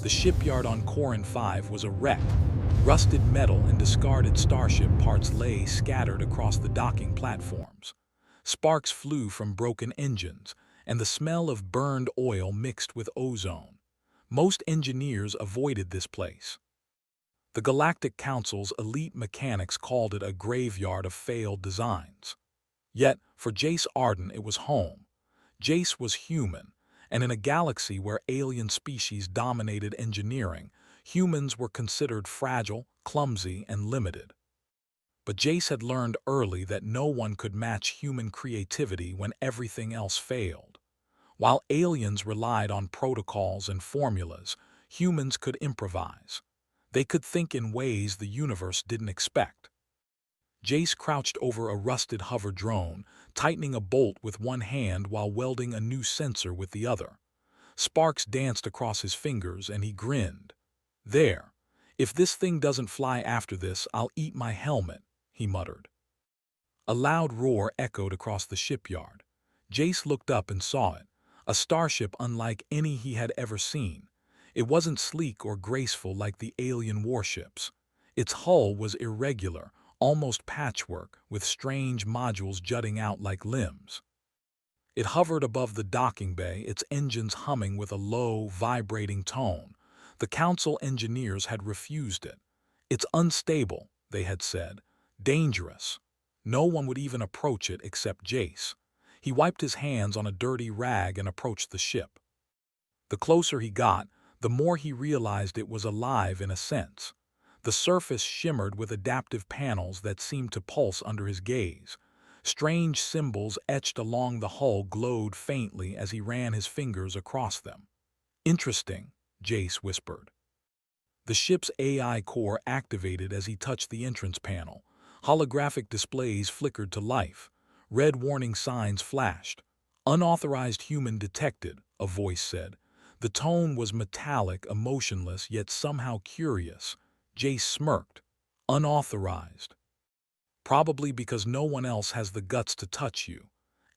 The shipyard on Corin 5 was a wreck. Rusted metal and discarded Starship parts lay scattered across the docking platforms. Sparks flew from broken engines, and the smell of burned oil mixed with ozone. Most engineers avoided this place. The Galactic Council's elite mechanics called it a graveyard of failed designs. Yet, for Jace Arden it was home. Jace was human, and in a galaxy where alien species dominated engineering, humans were considered fragile, clumsy, and limited. But Jace had learned early that no one could match human creativity when everything else failed. While aliens relied on protocols and formulas, humans could improvise. They could think in ways the universe didn't expect. Jace crouched over a rusted hover drone, tightening a bolt with one hand while welding a new sensor with the other. Sparks danced across his fingers and he grinned. "There. If this thing doesn't fly after this, I'll eat my helmet," he muttered. A loud roar echoed across the shipyard. Jace looked up and saw it, a starship unlike any he had ever seen. It wasn't sleek or graceful like the alien warships. Its hull was irregular, almost patchwork, with strange modules jutting out like limbs. It hovered above the docking bay, its engines humming with a low, vibrating tone. The council engineers had refused it. "It's unstable," they had said. "Dangerous." No one would even approach it except Jace. He wiped his hands on a dirty rag and approached the ship. The closer he got, the more he realized it was alive in a sense. The surface shimmered with adaptive panels that seemed to pulse under his gaze. Strange symbols etched along the hull glowed faintly as he ran his fingers across them. "Interesting," Jace whispered. The ship's AI core activated as he touched the entrance panel. Holographic displays flickered to life. Red warning signs flashed. "Unauthorized human detected," a voice said. The tone was metallic, emotionless, yet somehow curious. Jace smirked. "Unauthorized. Probably because no one else has the guts to touch you."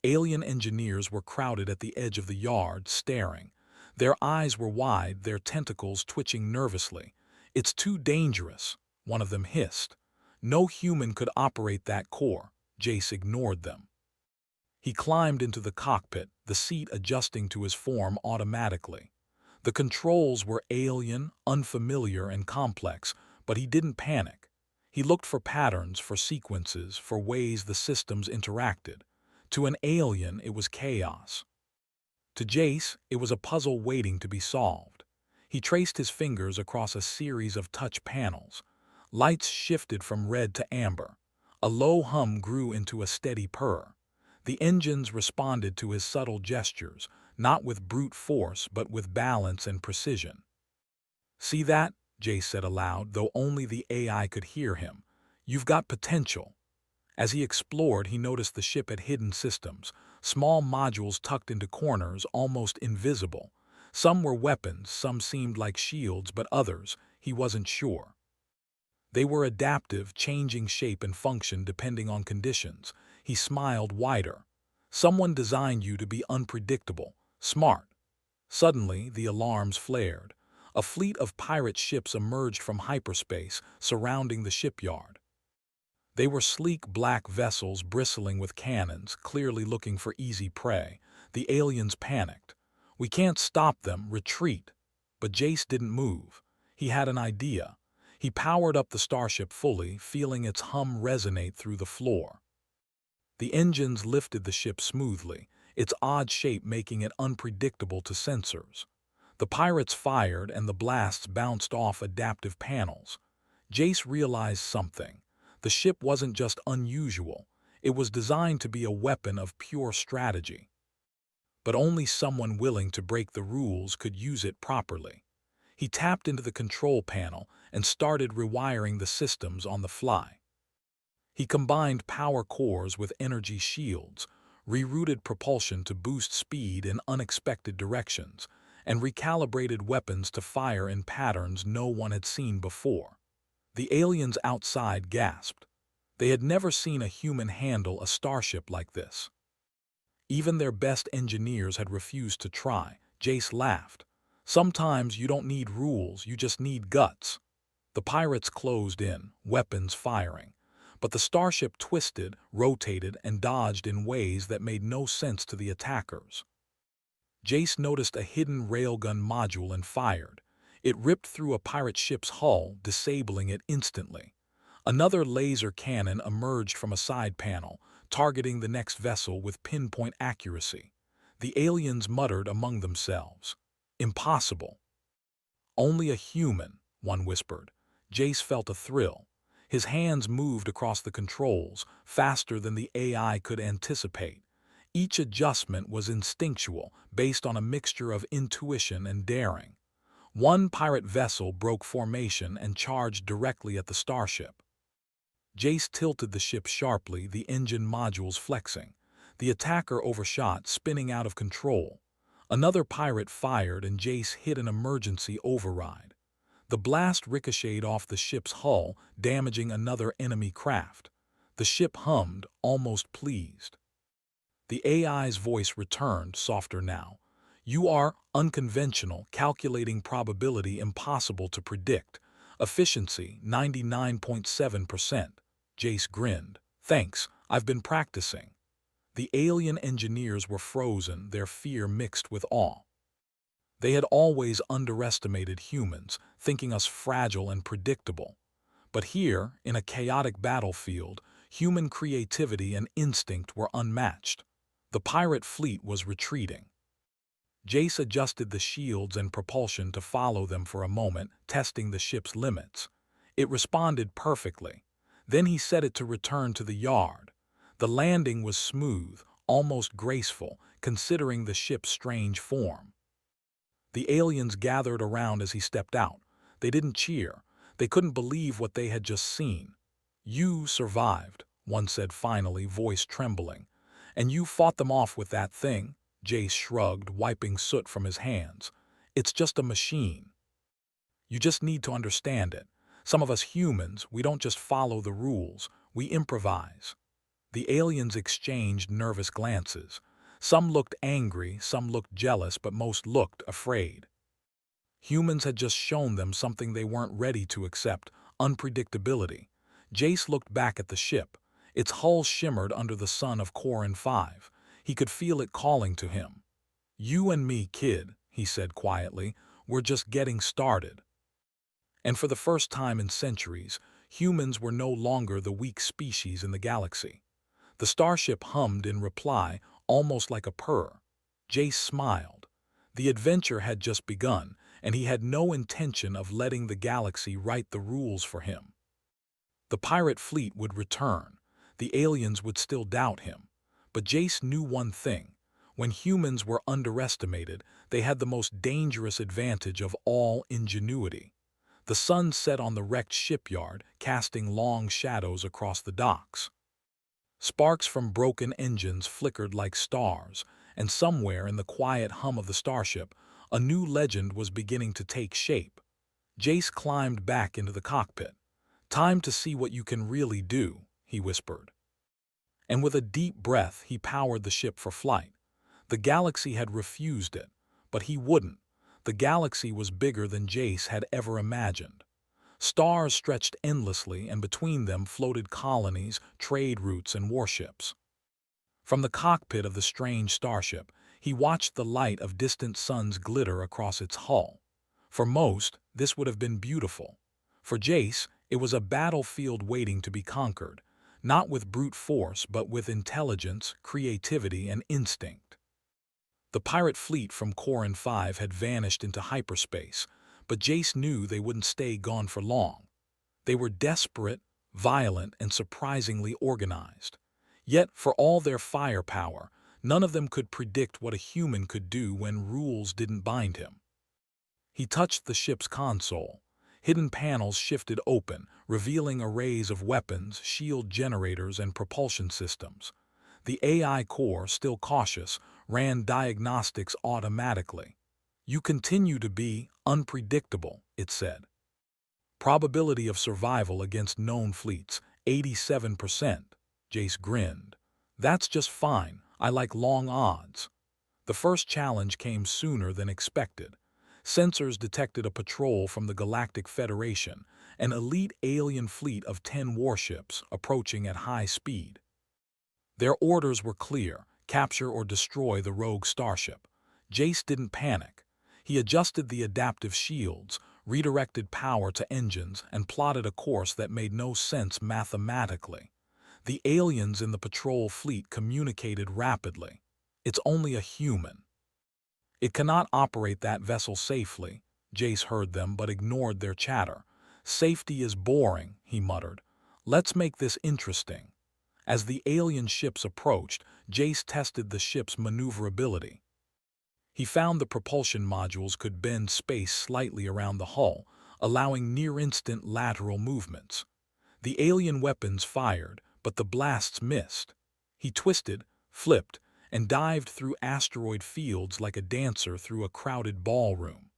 Alien engineers were crowded at the edge of the yard, staring. Their eyes were wide, their tentacles twitching nervously. "It's too dangerous," one of them hissed. No human could operate that core. Jace ignored them. He climbed into the cockpit, the seat adjusting to his form automatically. The controls were alien, unfamiliar, and complex, but he didn't panic. He looked for patterns, for sequences, for ways the systems interacted. To an alien, it was chaos. To Jace, it was a puzzle waiting to be solved. He traced his fingers across a series of touch panels. Lights shifted from red to amber. A low hum grew into a steady purr. The engines responded to his subtle gestures, not with brute force but with balance and precision. "See that?" Jace said aloud, though only the AI could hear him. "You've got potential." As he explored, he noticed the ship had hidden systems, small modules tucked into corners, almost invisible. Some were weapons, some seemed like shields, but others, he wasn't sure. They were adaptive, changing shape and function depending on conditions. He smiled wider. "Someone designed you to be unpredictable, smart." Suddenly, the alarms flared. A fleet of pirate ships emerged from hyperspace, surrounding the shipyard. They were sleek black vessels bristling with cannons, clearly looking for easy prey. The aliens panicked. "We can't stop them, retreat." But Jace didn't move. He had an idea. He powered up the starship fully, feeling its hum resonate through the floor. The engines lifted the ship smoothly, its odd shape making it unpredictable to sensors. The pirates fired and the blasts bounced off adaptive panels. Jace realized something. The ship wasn't just unusual, it was designed to be a weapon of pure strategy. But only someone willing to break the rules could use it properly. He tapped into the control panel and started rewiring the systems on the fly. He combined power cores with energy shields, rerouted propulsion to boost speed in unexpected directions, and recalibrated weapons to fire in patterns no one had seen before. The aliens outside gasped. They had never seen a human handle a starship like this. Even their best engineers had refused to try. Jace laughed. Sometimes you don't need rules, you just need guts. The pirates closed in, weapons firing. But the starship twisted, rotated, and dodged in ways that made no sense to the attackers. Jace noticed a hidden railgun module and fired. It ripped through a pirate ship's hull, disabling it instantly. Another laser cannon emerged from a side panel, targeting the next vessel with pinpoint accuracy. The aliens muttered among themselves. Impossible. Only a human, one whispered. Jace felt a thrill. His hands moved across the controls, faster than the AI could anticipate. Each adjustment was instinctual, based on a mixture of intuition and daring. One pirate vessel broke formation and charged directly at the starship. Jace tilted the ship sharply, the engine modules flexing. The attacker overshot, spinning out of control. Another pirate fired and Jace hit an emergency override. The blast ricocheted off the ship's hull, damaging another enemy craft. The ship hummed, almost pleased. The AI's voice returned, softer now. You are unconventional, calculating probability impossible to predict. Efficiency 99.7%. Jace grinned. Thanks, I've been practicing. The alien engineers were frozen, their fear mixed with awe. They had always underestimated humans, thinking us fragile and predictable. But here, in a chaotic battlefield, human creativity and instinct were unmatched. The pirate fleet was retreating. Jace adjusted the shields and propulsion to follow them for a moment, testing the ship's limits. It responded perfectly. Then he set it to return to the yard. The landing was smooth, almost graceful, considering the ship's strange form. The aliens gathered around as he stepped out. They didn't cheer. They couldn't believe what they had just seen. You survived, one said finally, voice trembling. And you fought them off with that thing? Jace shrugged, wiping soot from his hands. It's just a machine. You just need to understand it. Some of us humans, we don't just follow the rules, we improvise. The aliens exchanged nervous glances. Some looked angry, some looked jealous, but most looked afraid. Humans had just shown them something they weren't ready to accept, unpredictability. Jace looked back at the ship. Its hull shimmered under the sun of Corin 5. He could feel it calling to him. You and me, kid, he said quietly, we're just getting started. And for the first time in centuries, humans were no longer the weak species in the galaxy. The starship hummed in reply, almost like a purr. Jace smiled. The adventure had just begun, and he had no intention of letting the galaxy write the rules for him. The pirate fleet would return. The aliens would still doubt him. But Jace knew one thing. When humans were underestimated, they had the most dangerous advantage of all: ingenuity. The sun set on the wrecked shipyard, casting long shadows across the docks. Sparks from broken engines flickered like stars, and somewhere in the quiet hum of the starship, a new legend was beginning to take shape. Jace climbed back into the cockpit. Time to see what you can really do, he whispered. And with a deep breath, he powered the ship for flight. The galaxy had refused it, but he wouldn't. The galaxy was bigger than Jace had ever imagined. Stars stretched endlessly, and between them floated colonies, trade routes, and warships. From the cockpit of the strange starship, he watched the light of distant suns glitter across its hull. For most, this would have been beautiful. For Jace, it was a battlefield waiting to be conquered, not with brute force, but with intelligence, creativity, and instinct. The pirate fleet from Corin 5 had vanished into hyperspace, but Jace knew they wouldn't stay gone for long. They were desperate, violent, and surprisingly organized. Yet, for all their firepower, none of them could predict what a human could do when rules didn't bind him. He touched the ship's console. Hidden panels shifted open, revealing arrays of weapons, shield generators, and propulsion systems. The AI core, still cautious, ran diagnostics automatically. You continue to be unpredictable, it said. Probability of survival against known fleets, 87%. Jace grinned. That's just fine. I like long odds. The first challenge came sooner than expected. Sensors detected a patrol from the Galactic Federation, an elite alien fleet of 10 warships approaching at high speed. Their orders were clear: capture or destroy the rogue starship. Jace didn't panic. He adjusted the adaptive shields, redirected power to engines, and plotted a course that made no sense mathematically. The aliens in the patrol fleet communicated rapidly. "It's only a human. It cannot operate that vessel safely." Jace heard them but ignored their chatter. "Safety is boring," he muttered. "Let's make this interesting." As the alien ships approached, Jace tested the ship's maneuverability. He found the propulsion modules could bend space slightly around the hull, allowing near-instant lateral movements. The alien weapons fired, but the blasts missed. He twisted, flipped, and dived through asteroid fields like a dancer through a crowded ballroom.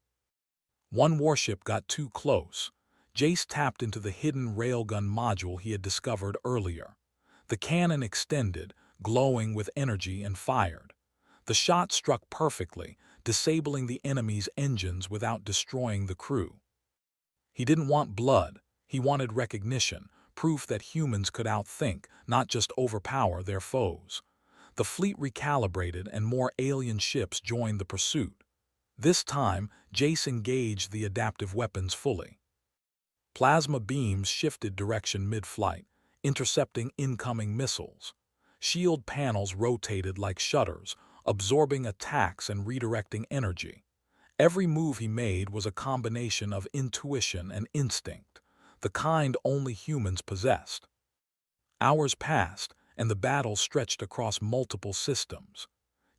One warship got too close. Jace tapped into the hidden railgun module he had discovered earlier. The cannon extended, glowing with energy, and fired. The shot struck perfectly, disabling the enemy's engines without destroying the crew. He didn't want blood. He wanted recognition, proof that humans could outthink, not just overpower their foes. The fleet recalibrated and more alien ships joined the pursuit. This time, Jace engaged the adaptive weapons fully. Plasma beams shifted direction mid-flight, intercepting incoming missiles. Shield panels rotated like shutters, absorbing attacks and redirecting energy. Every move he made was a combination of intuition and instinct, the kind only humans possessed. Hours passed, and the battle stretched across multiple systems.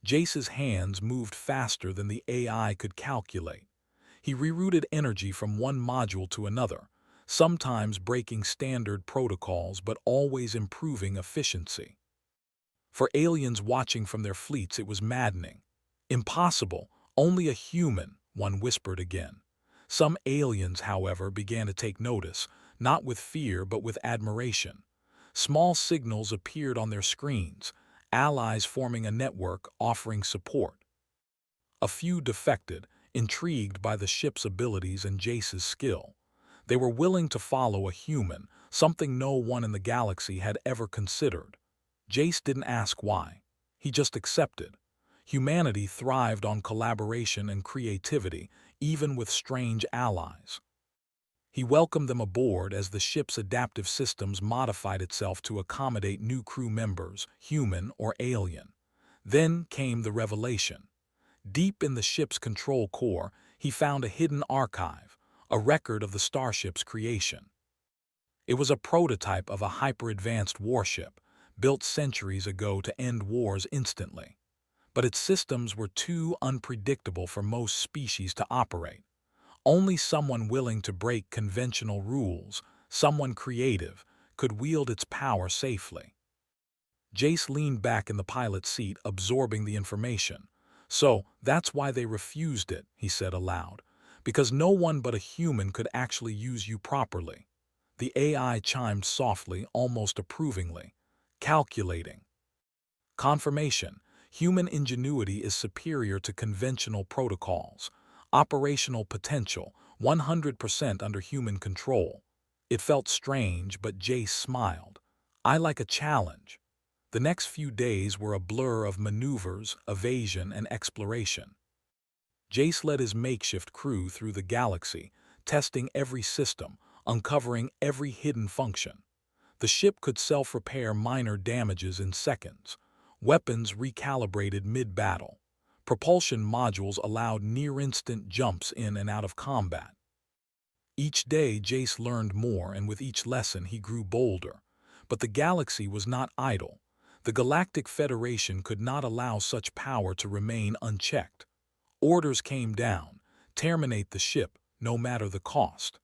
Jace's hands moved faster than the AI could calculate. He rerouted energy from one module to another, sometimes breaking standard protocols but always improving efficiency. For aliens watching from their fleets, it was maddening. "Impossible, only a human," one whispered again. Some aliens, however, began to take notice, not with fear but with admiration. Small signals appeared on their screens, allies forming a network offering support. A few defected, intrigued by the ship's abilities and Jace's skill. They were willing to follow a human, something no one in the galaxy had ever considered. Jace didn't ask why. He just accepted. Humanity thrived on collaboration and creativity, even with strange allies. He welcomed them aboard as the ship's adaptive systems modified itself to accommodate new crew members, human or alien. Then came the revelation. Deep in the ship's control core, he found a hidden archive, a record of the Starship's creation. It was a prototype of a hyper-advanced warship, built centuries ago to end wars instantly. But its systems were too unpredictable for most species to operate. Only someone willing to break conventional rules, someone creative, could wield its power safely. Jace leaned back in the pilot's seat, absorbing the information. "So, that's why they refused it," he said aloud. "Because no one but a human could actually use you properly." The AI chimed softly, almost approvingly. "Calculating." Confirmation. Human ingenuity is superior to conventional protocols. Operational potential, 100% under human control. It felt strange, but Jace smiled. "I like a challenge." The next few days were a blur of maneuvers, evasion, and exploration. Jace led his makeshift crew through the galaxy, testing every system, uncovering every hidden function. The ship could self-repair minor damages in seconds. Weapons recalibrated mid-battle. Propulsion modules allowed near-instant jumps in and out of combat. Each day, Jace learned more, and with each lesson he grew bolder. But the galaxy was not idle. The Galactic Federation could not allow such power to remain unchecked. Orders came down: terminate the ship, no matter the cost.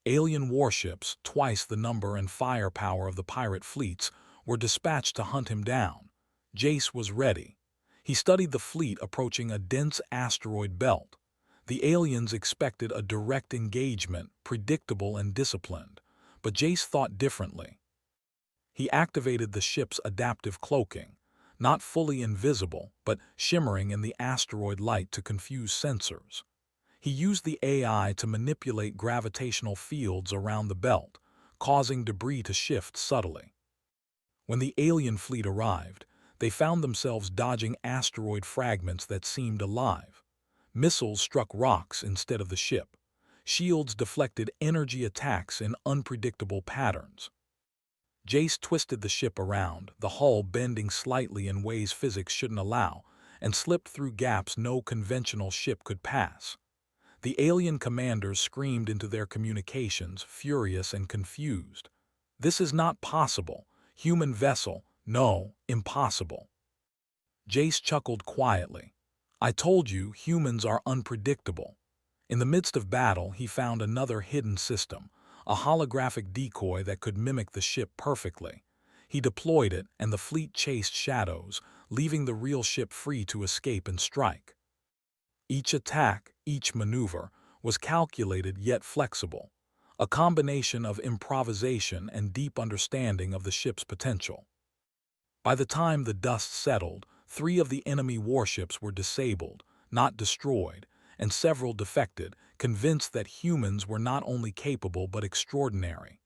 Alien warships, twice the number and firepower of the pirate fleets, were dispatched to hunt him down. Jace was ready. He studied the fleet approaching a dense asteroid belt. The aliens expected a direct engagement, predictable and disciplined. But Jace thought differently. He activated the ship's adaptive cloaking, not fully invisible, but shimmering in the asteroid light to confuse sensors. He used the AI to manipulate gravitational fields around the belt, causing debris to shift subtly. When the alien fleet arrived, they found themselves dodging asteroid fragments that seemed alive. Missiles struck rocks instead of the ship. Shields deflected energy attacks in unpredictable patterns. Jace twisted the ship around, the hull bending slightly in ways physics shouldn't allow, and slipped through gaps no conventional ship could pass. The alien commanders screamed into their communications, furious and confused. "This is not possible. Human vessel, no, impossible." Jace chuckled quietly. "I told you, humans are unpredictable." In the midst of battle, he found another hidden system, a holographic decoy that could mimic the ship perfectly. He deployed it, and the fleet chased shadows, leaving the real ship free to escape and strike. Each attack, each maneuver, was calculated yet flexible, a combination of improvisation and deep understanding of the ship's potential. By the time the dust settled, 3 of the enemy warships were disabled, not destroyed, and several defected, convinced that humans were not only capable but extraordinary.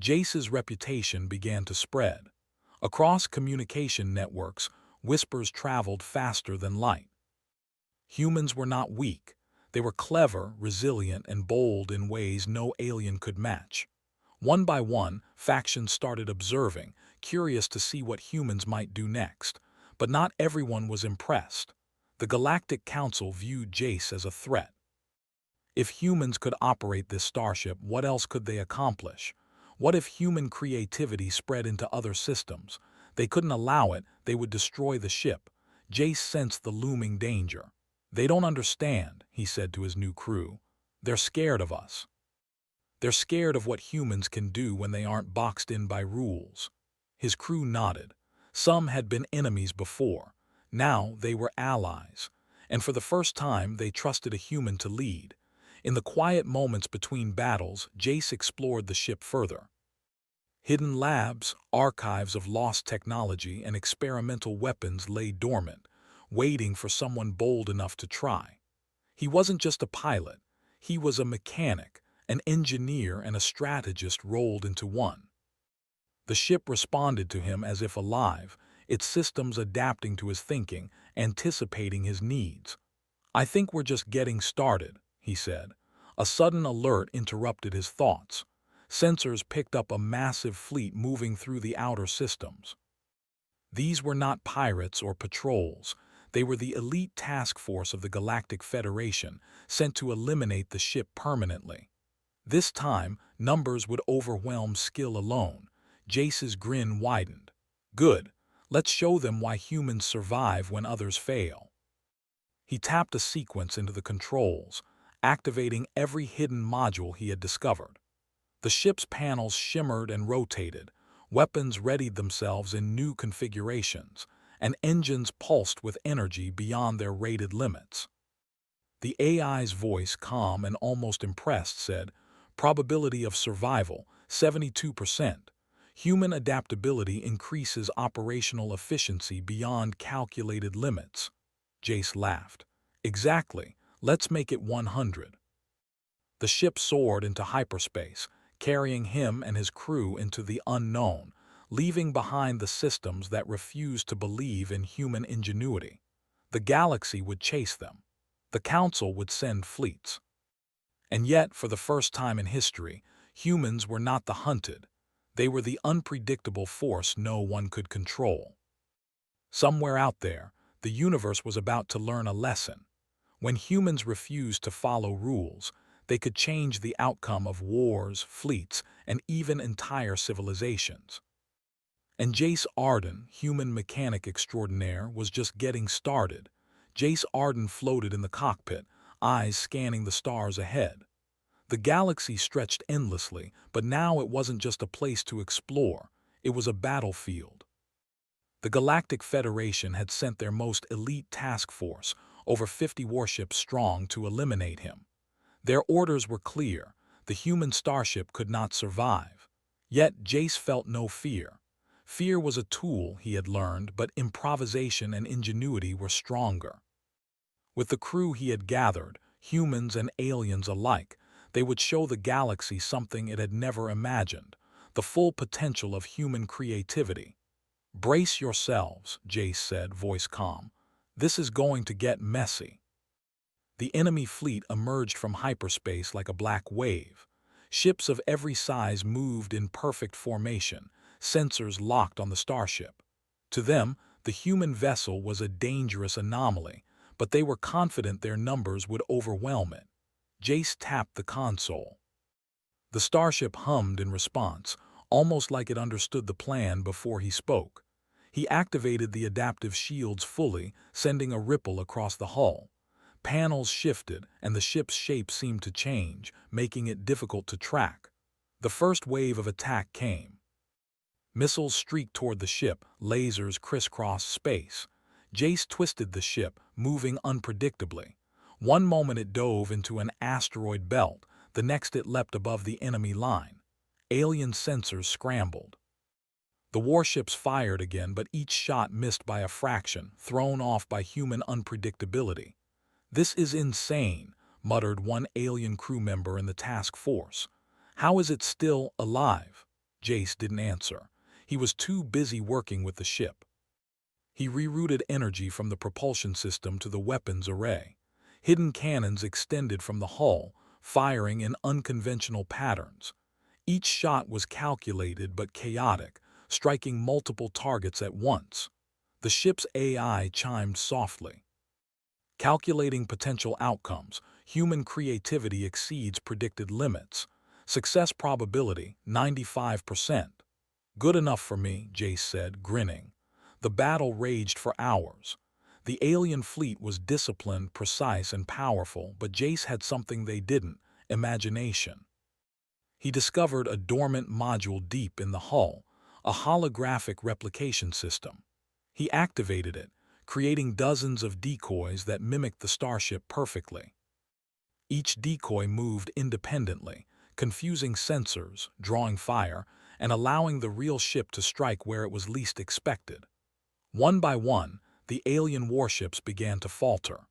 Jace's reputation began to spread. Across communication networks, whispers traveled faster than light. Humans were not weak. They were clever, resilient, and bold in ways no alien could match. One by one, factions started observing, curious to see what humans might do next. But not everyone was impressed. The Galactic Council viewed Jace as a threat. If humans could operate this starship, what else could they accomplish? What if human creativity spread into other systems? They couldn't allow it, they would destroy the ship. Jace sensed the looming danger. "They don't understand," he said to his new crew. "They're scared of us. They're scared of what humans can do when they aren't boxed in by rules." His crew nodded. Some had been enemies before. Now they were allies. And for the first time, they trusted a human to lead. In the quiet moments between battles, Jace explored the ship further. Hidden labs, archives of lost technology, and experimental weapons lay dormant, waiting for someone bold enough to try. He wasn't just a pilot. He was a mechanic, an engineer, and a strategist rolled into one. The ship responded to him as if alive, its systems adapting to his thinking, anticipating his needs. "I think we're just getting started," he said. A sudden alert interrupted his thoughts. Sensors picked up a massive fleet moving through the outer systems. These were not pirates or patrols. They were the elite task force of the Galactic Federation, sent to eliminate the ship permanently. This time, numbers would overwhelm skill alone. Jace's grin widened. "Good. Let's show them why humans survive when others fail." He tapped a sequence into the controls, activating every hidden module he had discovered. The ship's panels shimmered and rotated, weapons readied themselves in new configurations, and engines pulsed with energy beyond their rated limits. The AI's voice, calm and almost impressed, said, "Probability of survival, 72%. Human adaptability increases operational efficiency beyond calculated limits." Jace laughed. "Exactly. Let's make it 100. The ship soared into hyperspace, carrying him and his crew into the unknown, leaving behind the systems that refused to believe in human ingenuity. The galaxy would chase them. The Council would send fleets. And yet, for the first time in history, humans were not the hunted. They were the unpredictable force no one could control. Somewhere out there, the universe was about to learn a lesson. When humans refused to follow rules, they could change the outcome of wars, fleets, and even entire civilizations. And Jace Arden, human mechanic extraordinaire, was just getting started. Jace Arden floated in the cockpit, eyes scanning the stars ahead. The galaxy stretched endlessly, but now it wasn't just a place to explore, it was a battlefield. The Galactic Federation had sent their most elite task force, over 50 warships strong, to eliminate him. Their orders were clear: the human starship could not survive. Yet Jace felt no fear. Fear was a tool, he had learned, but improvisation and ingenuity were stronger. With the crew he had gathered, humans and aliens alike. They would show the galaxy something it had never imagined, the full potential of human creativity. "Brace yourselves," Jace said, voice calm. "This is going to get messy." The enemy fleet emerged from hyperspace like a black wave. Ships of every size moved in perfect formation, sensors locked on the Starship. To them, the human vessel was a dangerous anomaly, but they were confident their numbers would overwhelm it. Jace tapped the console. The Starship hummed in response, almost like it understood the plan before he spoke. He activated the adaptive shields fully, sending a ripple across the hull. Panels shifted, and the ship's shape seemed to change, making it difficult to track. The first wave of attack came. Missiles streaked toward the ship, lasers crisscrossed space. Jace twisted the ship, moving unpredictably. One moment it dove into an asteroid belt, the next it leapt above the enemy line. Alien sensors scrambled. The warships fired again, but each shot missed by a fraction, thrown off by human unpredictability. "This is insane," muttered one alien crew member in the task force. "How is it still alive?" Jace didn't answer. He was too busy working with the ship. He rerouted energy from the propulsion system to the weapons array. Hidden cannons extended from the hull, firing in unconventional patterns. Each shot was calculated but chaotic, striking multiple targets at once. The ship's AI chimed softly. "Calculating potential outcomes, human creativity exceeds predicted limits. Success probability, 95%. "Good enough for me," Jace said, grinning. The battle raged for hours. The alien fleet was disciplined, precise, and powerful, but Jace had something they didn't: imagination. He discovered a dormant module deep in the hull, a holographic replication system. He activated it, creating dozens of decoys that mimicked the Starship perfectly. Each decoy moved independently, confusing sensors, drawing fire, and allowing the real ship to strike where it was least expected. One by one, the alien warships began to falter.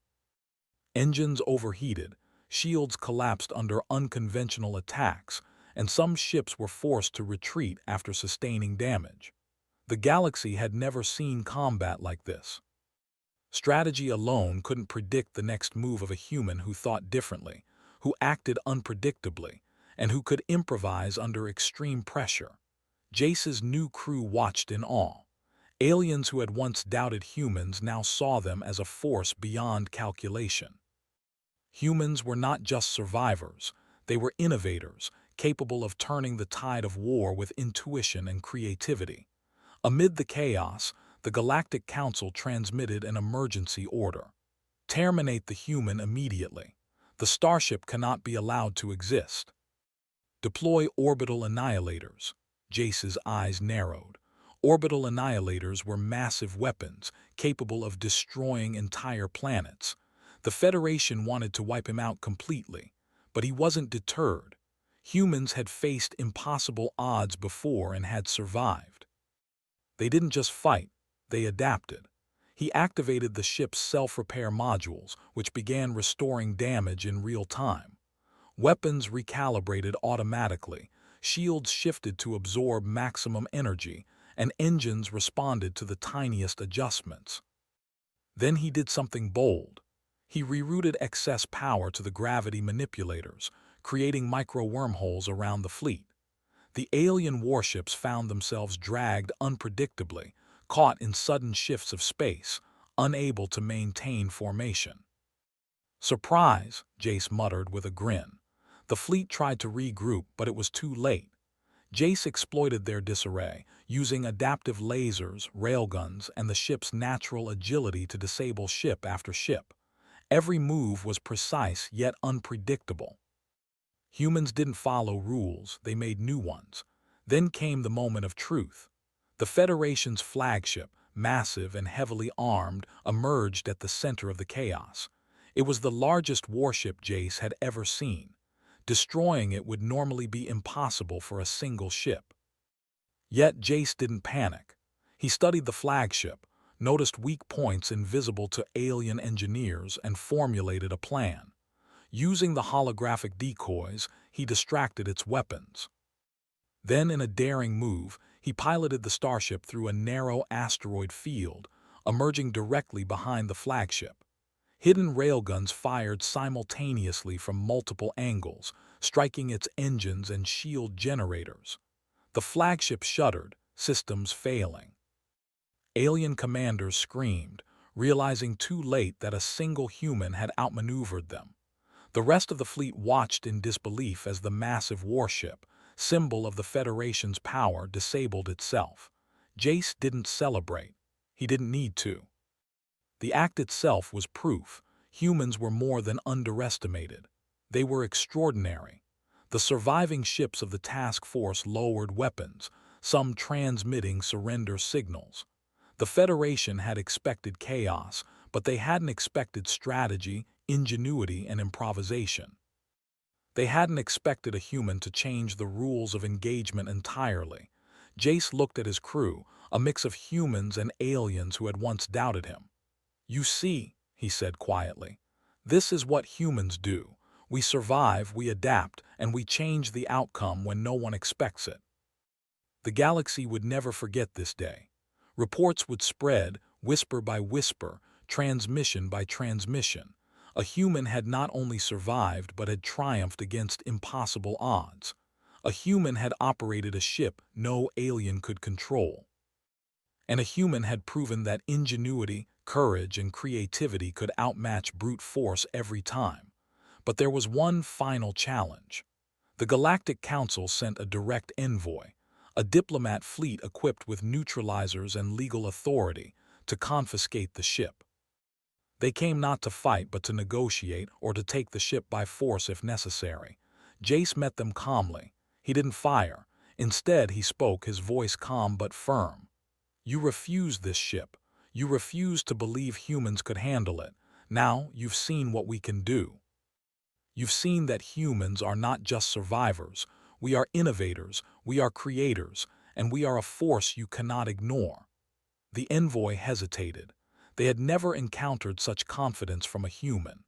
Engines overheated, shields collapsed under unconventional attacks, and some ships were forced to retreat after sustaining damage. The galaxy had never seen combat like this. Strategy alone couldn't predict the next move of a human who thought differently, who acted unpredictably, and who could improvise under extreme pressure. Jace's new crew watched in awe. Aliens who had once doubted humans now saw them as a force beyond calculation. Humans were not just survivors, they were innovators, capable of turning the tide of war with intuition and creativity. Amid the chaos, the Galactic Council transmitted an emergency order. "Terminate the human immediately. The Starship cannot be allowed to exist." "Deploy orbital annihilators." Jace's eyes narrowed. Orbital annihilators were massive weapons, capable of destroying entire planets. The Federation wanted to wipe him out completely, but he wasn't deterred. Humans had faced impossible odds before and had survived. They didn't just fight, they adapted. He activated the ship's self-repair modules, which began restoring damage in real time. Weapons recalibrated automatically, shields shifted to absorb maximum energy, and engines responded to the tiniest adjustments. Then he did something bold. He rerouted excess power to the gravity manipulators, creating micro-wormholes around the fleet. The alien warships found themselves dragged unpredictably, caught in sudden shifts of space, unable to maintain formation. "Surprise," Jace muttered with a grin. The fleet tried to regroup, but it was too late. Jace exploited their disarray, using adaptive lasers, railguns, and the ship's natural agility to disable ship after ship. Every move was precise yet unpredictable. Humans didn't follow rules, they made new ones. Then came the moment of truth. The Federation's flagship, massive and heavily armed, emerged at the center of the chaos. It was the largest warship Jace had ever seen. Destroying it would normally be impossible for a single ship. Yet Jace didn't panic. He studied the flagship, noticed weak points invisible to alien engineers, and formulated a plan. Using the holographic decoys, he distracted its weapons. Then, in a daring move, he piloted the Starship through a narrow asteroid field, emerging directly behind the flagship. Hidden railguns fired simultaneously from multiple angles, striking its engines and shield generators. The flagship shuddered, systems failing. Alien commanders screamed, realizing too late that a single human had outmaneuvered them. The rest of the fleet watched in disbelief as the massive warship, symbol of the Federation's power, disabled itself. Jace didn't celebrate. He didn't need to. The act itself was proof. Humans were more than underestimated. They were extraordinary. The surviving ships of the task force lowered weapons, some transmitting surrender signals. The Federation had expected chaos, but they hadn't expected strategy, ingenuity, and improvisation. They hadn't expected a human to change the rules of engagement entirely. Jace looked at his crew, a mix of humans and aliens who had once doubted him. "You see," he said quietly, "this is what humans do. We survive, we adapt, and we change the outcome when no one expects it." The galaxy would never forget this day. Reports would spread, whisper by whisper, transmission by transmission. A human had not only survived but had triumphed against impossible odds. A human had operated a ship no alien could control. And a human had proven that ingenuity, courage, and creativity could outmatch brute force every time. But there was one final challenge. The Galactic Council sent a direct envoy, a diplomat fleet equipped with neutralizers and legal authority, to confiscate the ship. They came not to fight but to negotiate or to take the ship by force if necessary. Jace met them calmly. He didn't fire. Instead, he spoke, his voice calm but firm. "You refused this ship. You refused to believe humans could handle it. Now you've seen what we can do. You've seen that humans are not just survivors. We are innovators, we are creators, and we are a force you cannot ignore." The envoy hesitated. They had never encountered such confidence from a human.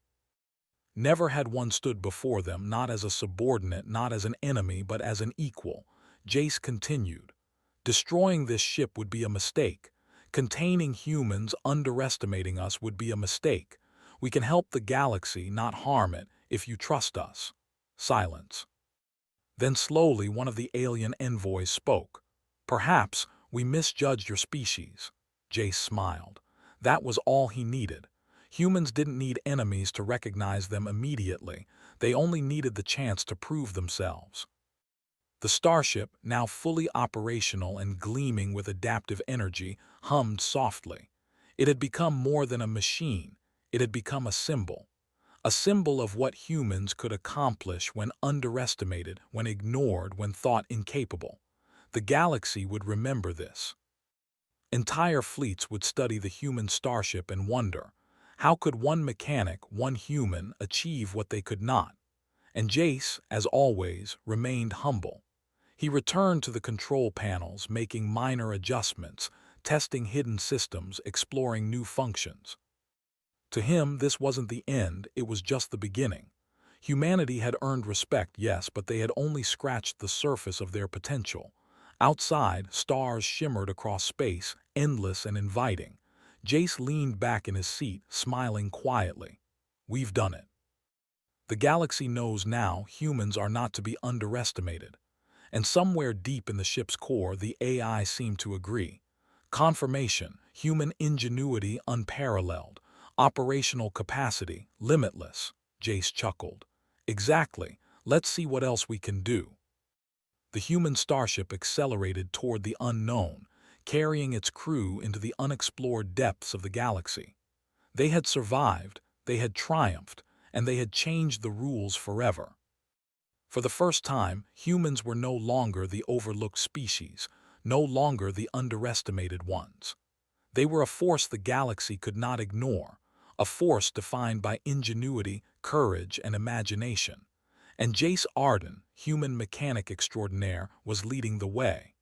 Never had one stood before them, not as a subordinate, not as an enemy, but as an equal. Jace continued. "Destroying this ship would be a mistake. Containing humans, underestimating us, would be a mistake. We can help the galaxy, not harm it, if you trust us." Silence. Then slowly one of the alien envoys spoke. "Perhaps we misjudged your species." Jace smiled. That was all he needed. Humans didn't need enemies to recognize them immediately. They only needed the chance to prove themselves. The Starship, now fully operational and gleaming with adaptive energy, hummed softly. It had become more than a machine. It had become a symbol. A symbol of what humans could accomplish when underestimated, when ignored, when thought incapable. The galaxy would remember this. Entire fleets would study the human starship and wonder, how could one mechanic, one human, achieve what they could not? And Jace, as always, remained humble. He returned to the control panels, making minor adjustments, testing hidden systems, exploring new functions. To him, this wasn't the end, it was just the beginning. Humanity had earned respect, yes, but they had only scratched the surface of their potential. Outside, stars shimmered across space, endless and inviting. Jace leaned back in his seat, smiling quietly. "We've done it. The galaxy knows now humans are not to be underestimated." And somewhere deep in the ship's core, the AI seemed to agree. Confirmation, human ingenuity unparalleled, operational capacity limitless. Jace chuckled. "Exactly. Let's see what else we can do." The human starship accelerated toward the unknown, carrying its crew into the unexplored depths of the galaxy. They had survived, they had triumphed, and they had changed the rules forever. For the first time, humans were no longer the overlooked species, no longer the underestimated ones. They were a force the galaxy could not ignore, a force defined by ingenuity, courage, and imagination. And Jace Arden, human mechanic extraordinaire, was leading the way.